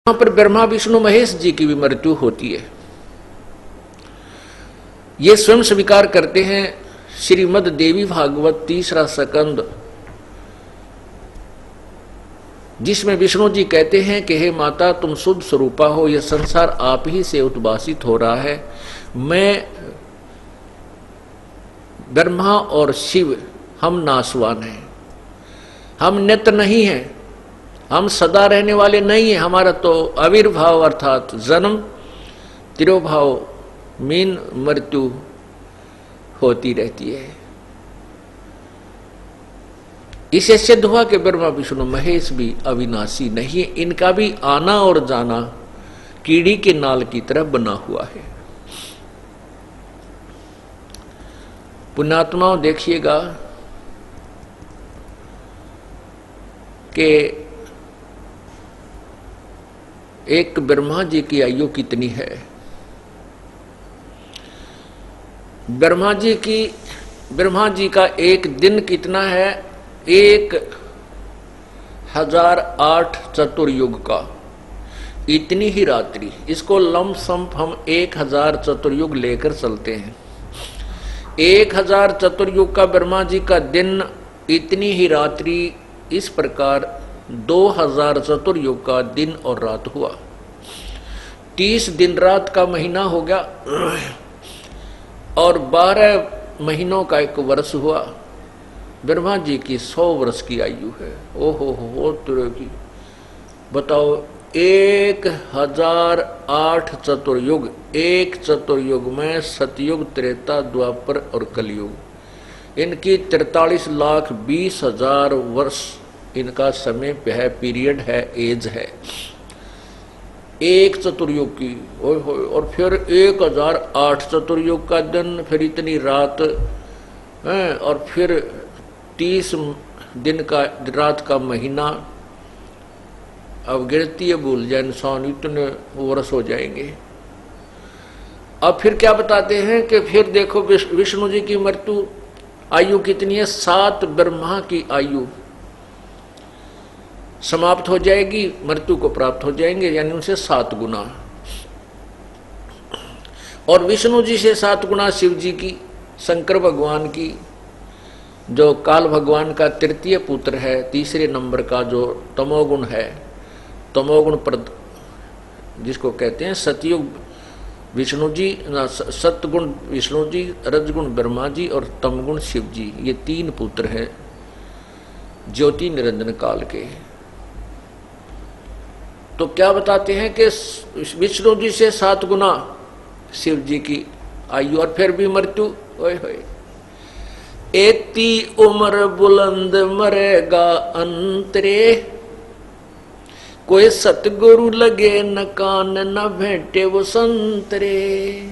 वहां पर ब्रह्मा विष्णु महेश जी की भी मृत्यु होती है। ये स्वयं स्वीकार करते हैं। श्रीमद् देवी भागवत 3रा स्कंद, जिसमें विष्णु जी कहते हैं कि हे माता, तुम शुद्ध स्वरूपा हो, यह संसार आप ही से उद्भासित हो रहा है। मैं ब्रह्मा और शिव हम नाशवान हैं, हम नित्य नहीं हैं, हम सदा रहने वाले नहीं हैं। हमारा तो आविर्भाव अर्थात जन्म, तिरोभाव, मीन मृत्यु होती रहती है। इसे सिद्ध हुआ कि ब्रह्मा विष्णु महेश भी अविनाशी नहीं है, इनका भी आना और जाना कीड़ी के नाल की तरह बना हुआ है। पुण्यात्माओं, देखिएगा कि एक ब्रह्मा जी की आयु कितनी है। ब्रह्मा जी का एक दिन कितना है? 1008 चतुर्युग का, इतनी ही रात्रि। इसको लमसम हम 1000 चतुर्युग लेकर चलते हैं। 1000 चतुर्युग का ब्रह्मा जी का दिन, इतनी ही रात्रि। इस प्रकार 2000 चतुर्युग का दिन और रात हुआ। 30 दिन रात का महीना हो गया और 12 महीनों का एक वर्ष हुआ। ब्रह्मा जी की 100 वर्ष की आयु है। ओहो तरह की बताओ, 1008 चतुर्युग, एक चतुर्युग में सतयुग, त्रेता, द्वापर और कलयुग, इनकी 43,20,000 वर्ष इनका समय है, पीरियड है, एज है एक चतुर्युग की। ओए होए, और फिर 1008 चतुर्युग का दिन, फिर इतनी रात है, और फिर 30 दिन का रात का महीना। अब गिनती भूल जाए इंसान, इतने वर्ष हो जाएंगे। अब फिर क्या बताते हैं कि फिर देखो विष्णु जी की मृत्यु आयु कितनी है? 7 ब्रह्मा की आयु समाप्त हो जाएगी, मृत्यु को प्राप्त हो जाएंगे, यानी उनसे 7 गुना। और विष्णु जी से 7 गुना शिव जी की, शंकर भगवान की, जो काल भगवान का तृतीय पुत्र है, तीसरे नंबर का जो तमोगुण है, तमोगुण प्रद जिसको कहते हैं सतयुग विष्णु जी, सतगुण विष्णु जी, रजगुण ब्रह्मा जी और तमगुण शिव जी, ये 3 पुत्र हैं ज्योति निरंजन काल के। तो क्या बताते हैं कि विष्णु जी से 7 गुना शिव जी की आयु, और फिर भी मृत्यु। ओए होए, एती उम्र बुलंद मरेगा अंतरे, कोई सतगुरु लगे न कान न भेंटे वो संतरे।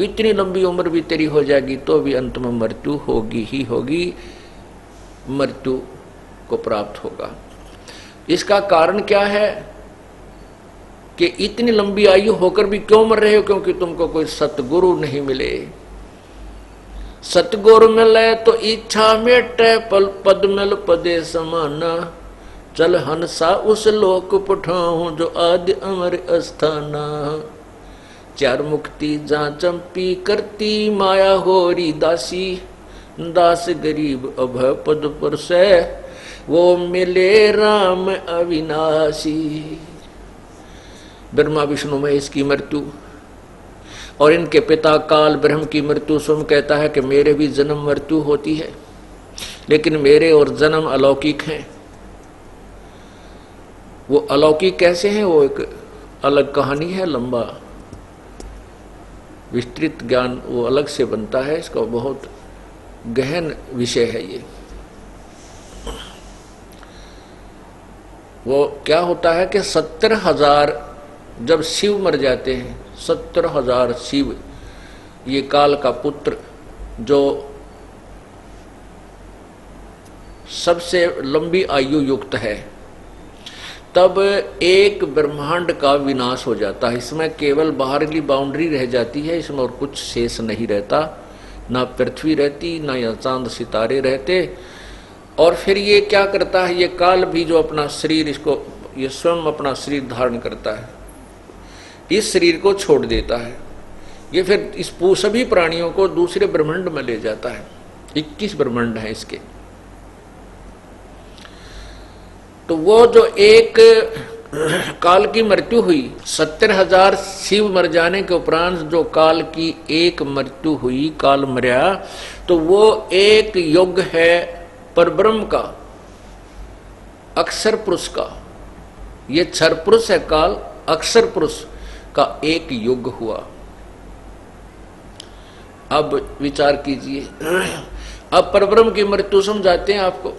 इतनी लंबी उम्र भी तेरी हो जाएगी तो भी अंत में मृत्यु होगी ही होगी, मृत्यु को प्राप्त होगा। इसका कारण क्या है कि इतनी लंबी आयु होकर भी क्यों मर रहे हो? क्योंकि तुमको कोई सतगुरु नहीं मिले। सतगुरु मिले तो इच्छा मेटे, पल पद मिल पदे समाना, चल हंसा उस लोक पठाऊं जो आदि अमर अस्थाना। 4 मुक्ति जा चंपी करती माया होरी दासी, दास गरीब अभय पद पर से वो मिले राम अविनाशी। ब्रह्मा विष्णु महेश की मृत्यु और इनके पिता काल ब्रह्म की मृत्यु। स्वयं कहता है कि मेरे भी जन्म मृत्यु होती है, लेकिन मेरे और जन्म अलौकिक हैं। वो अलौकिक कैसे हैं, वो एक अलग कहानी है, लंबा विस्तृत ज्ञान वो अलग से बनता है, इसका बहुत गहन विषय है ये। वो क्या होता है कि 70,000 जब शिव मर जाते हैं, 70,000 शिव, ये काल का पुत्र जो सबसे लंबी आयु युक्त है, तब एक ब्रह्मांड का विनाश हो जाता है। इसमें केवल बाहरली बाउंड्री रह जाती है, इसमें और कुछ शेष नहीं रहता, ना पृथ्वी रहती, ना या चांद सितारे रहते। और फिर ये क्या करता है, ये काल भी जो अपना शरीर इसको ये स्वयं अपना शरीर धारण करता है, इस शरीर को छोड़ देता है, ये फिर इस सभी प्राणियों को दूसरे ब्रह्मांड में ले जाता है। 21 ब्रह्मांड है इसके। तो वो जो एक काल की मृत्यु हुई, 70,000 शिव मर जाने के उपरांत जो काल की एक मृत्यु हुई, काल मर्या, तो वो एक युग है परब्रह्म का, अक्षर पुरुष का। ये क्षर पुरुष है काल, अक्षर पुरुष का एक युग हुआ। अब विचार कीजिए, अब परब्रह्म की मृत्यु समझाते हैं आपको।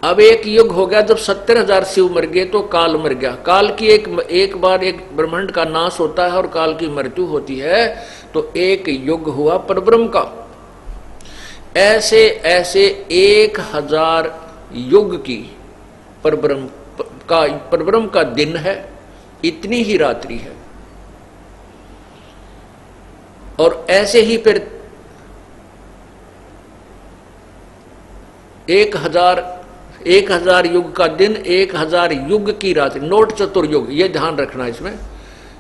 अब एक युग हो गया, जब 70,000 शिव मर गए तो काल मर गया। काल की एक बार एक ब्रह्मांड का नाश होता है और काल की मृत्यु होती है, तो एक युग हुआ परब्रह्म का। ऐसे ऐसे 1,000 युग की परब्रह्म का दिन है, इतनी ही रात्रि है। और ऐसे ही फिर 1,000 युग का दिन, 1,000 युग की रात्रि। नोट चतुर्युग, ये ध्यान रखना।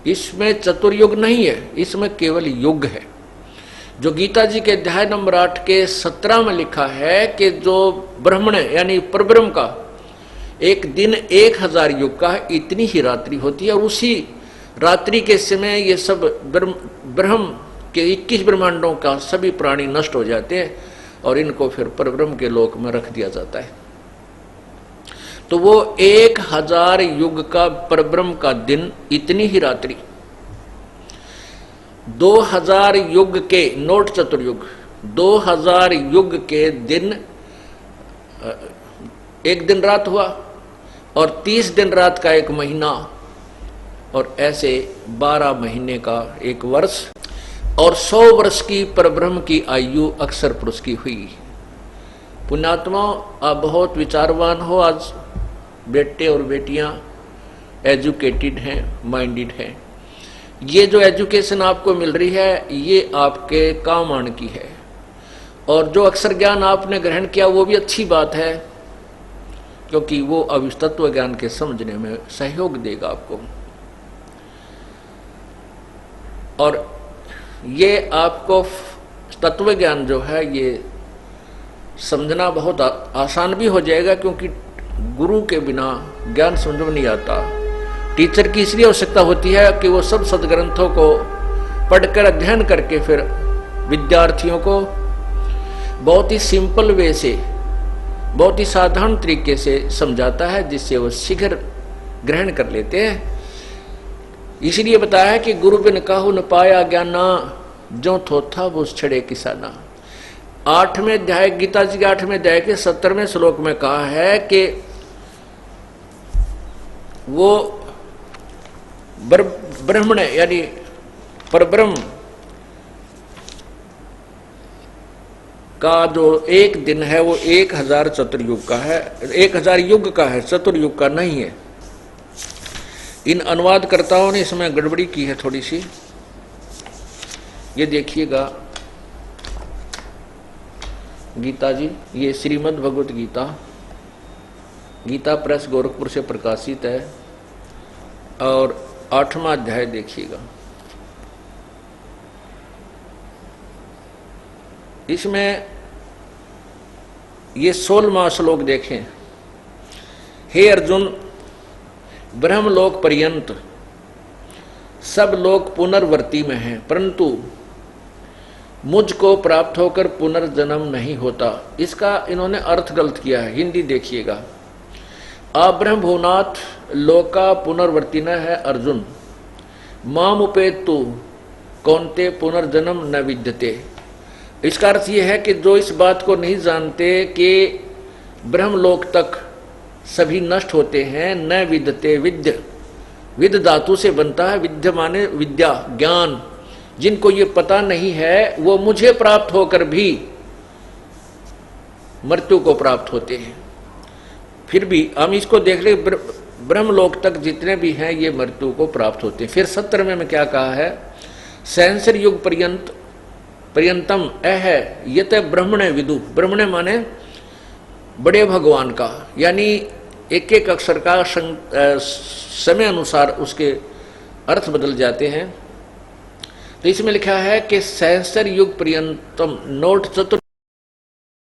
इसमें चतुर्युग नहीं है, इसमें केवल युग है। जो गीता जी के अध्याय नंबर 8 के 17 में लिखा है कि जो ब्रह्मण यानी परब्रह्म का एक दिन 1,000 युग का है, इतनी ही रात्रि होती है। और उसी रात्रि के समय ये सब ब्रह्म के 21 ब्रह्मांडों का सभी प्राणी नष्ट हो जाते हैं और इनको फिर परब्रह्म के लोक में रख दिया जाता है। तो वो 1,000 युग का परब्रह्म का दिन, इतनी ही रात्रि। 2,000 युग के, नोट चतुर्युग, 2,000 युग के दिन एक दिन रात हुआ, और 30 दिन रात का एक महीना, और ऐसे 12 महीने का एक वर्ष, और 100 वर्ष की परब्रह्म की आयु अक्षर पुरुष की हुई। पुण्यात्मा, आप बहुत विचारवान हो। आज बेटे और बेटियां एजुकेटेड हैं, माइंडेड हैं। ये जो एजुकेशन आपको मिल रही है, ये आपके काम आने की है। और जो अक्षर ज्ञान आपने ग्रहण किया, वो भी अच्छी बात है, क्योंकि वो अब इस तत्व ज्ञान के समझने में सहयोग देगा आपको। और ये आपको तत्व ज्ञान जो है, ये समझना बहुत आसान भी हो जाएगा, क्योंकि गुरु के बिना ज्ञान समझ में नहीं आता। टीचर की इसलिए आवश्यकता होती है कि वो सब सदग्रंथों को पढ़कर अध्ययन करके फिर विद्यार्थियों को बहुत ही सिंपल वे से, बहुत ही साधारण तरीके से समझाता है, जिससे वो शीघ्र ग्रहण कर लेते हैं। इसलिए बताया है कि गुरु बिन काहू न पाया ज्ञाना, जो थोथा वो छड़े किसाना। 8वें अध्याय, गीता जी के 8वें अध्याय के 70वें श्लोक में कहा है कि वो ब्रह्मण यानी परब्रह्म का जो एक दिन है, वो 1,000 चतुर्युग का है, 1,000 युग का है, चतुर्युग का नहीं है। इन अनुवादकर्ताओं ने इसमें गड़बड़ी की है थोड़ी सी। ये देखिएगा गीता जी, ये श्रीमद् भगवत गीता, गीता प्रेस गोरखपुर से प्रकाशित है, और 8वां अध्याय देखिएगा। इसमें ये 16वां श्लोक देखें। हे अर्जुन, ब्रह्मलोक पर्यंत सब लोग पुनर्वर्ती में हैं, परंतु मुझको प्राप्त होकर पुनर्जन्म नहीं होता। इसका इन्होंने अर्थ गलत किया है। हिंदी देखिएगा। अब्रह्म भुवनाथ लोका पुनर्वर्तिन है अर्जुन, माम उपेतु कौनते पुनर्जन्म न विद्यते। इसका अर्थ यह है कि जो इस बात को नहीं जानते कि ब्रह्मलोक तक सभी नष्ट होते हैं, न विद्यते, विद धातु से बनता है, विद्य माने विद्या, ज्ञान। जिनको ये पता नहीं है, वो मुझे प्राप्त होकर भी मृत्यु को प्राप्त होते हैं। फिर भी हम इसको देख ले, ब्रह्मलोक तक जितने भी हैं ये मृत्यु को प्राप्त होते हैं। फिर 17वें में क्या कहा है? सहस्र युग पर्यंतम यत ब्रह्मणे विदु। ब्रह्मणे माने बड़े भगवान का, यानी एक एक अक्षर का समय अनुसार उसके अर्थ बदल जाते हैं। तो इसमें लिखा है कि सहस्र युग पर्यंतम नोट चतुर